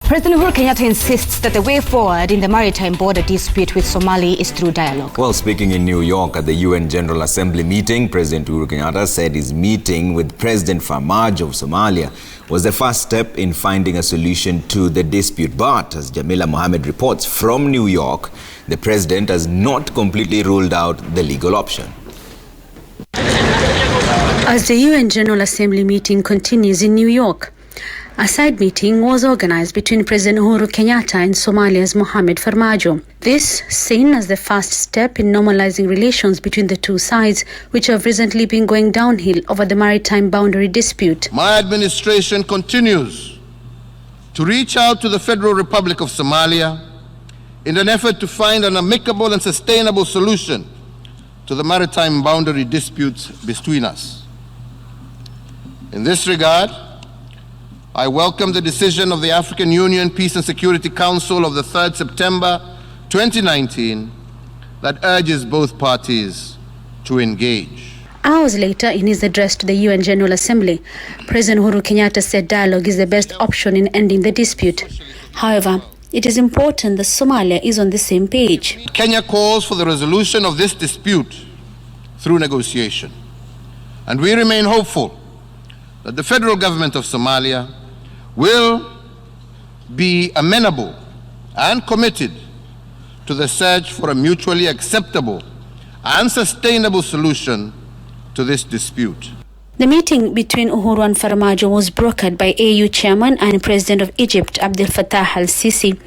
President Uhuru Kenyatta insists that the way forward in the maritime border dispute with Somalia is through dialogue. Well, speaking in New York at the UN General Assembly meeting, President Uhuru Kenyatta said his meeting with President Farmajo of Somalia was the first step in finding a solution to the dispute. But as Jamila Mohammed reports from New York, the president has not completely ruled out the legal option. As the UN General Assembly meeting continues in New York, a side meeting was organized between President Uhuru Kenyatta and Somalia's Mohamed Farmajo. This seen as the first step in normalizing relations between the two sides, which have recently been going downhill over the maritime boundary dispute. My administration continues to reach out to the Federal Republic of Somalia in an effort to find an amicable and sustainable solution to the maritime boundary disputes between us. In this regard, I welcome the decision of the African Union Peace and Security Council of the 3rd September 2019 that urges both parties to engage. Hours later, in his address to the UN General Assembly, President Uhuru Kenyatta said dialogue is the best option in ending the dispute. However, it is important that Somalia is on the same page. Kenya calls for the resolution of this dispute through negotiation, and we remain hopeful that the federal government of Somalia will be amenable and committed to the search for a mutually acceptable and sustainable solution to this dispute. The meeting between Uhuru and Farmajo was brokered by AU Chairman and President of Egypt, Abdel Fattah al-Sisi,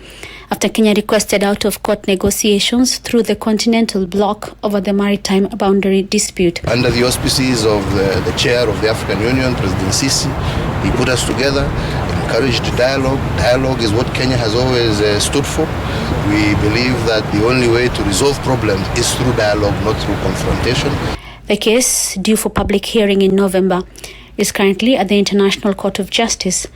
after Kenya requested out-of-court negotiations through the continental bloc over the maritime boundary dispute. Under the auspices of the chair of the African Union, President Sisi, he put us together, encouraged dialogue. Dialogue is what Kenya has always stood for. We believe that the only way to resolve problems is through dialogue, not through confrontation. The case, due for public hearing in November, is currently at the International Court of Justice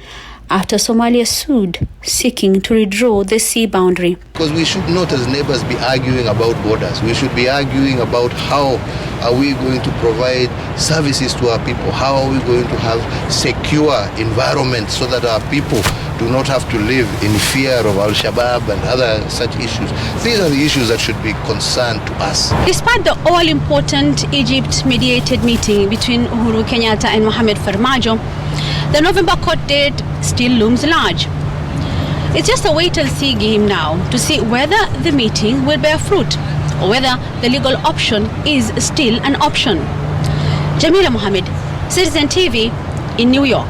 after Somalia sued, seeking to redraw the sea boundary. Because we should not, as neighbors, be arguing about borders. We should be arguing about how are we going to provide services to our people? How are we going to have secure environment so that our people do not have to live in fear of Al-Shabaab and other such issues? These are the issues that should be concerned to us. Despite the all-important Egypt-mediated meeting between Uhuru Kenyatta and Mohamed Farmajo, the November court date still looms large. It's just a wait-and-see game now to see whether the meeting will bear fruit or whether the legal option is still an option. Jamila Mohammed, Citizen TV in New York.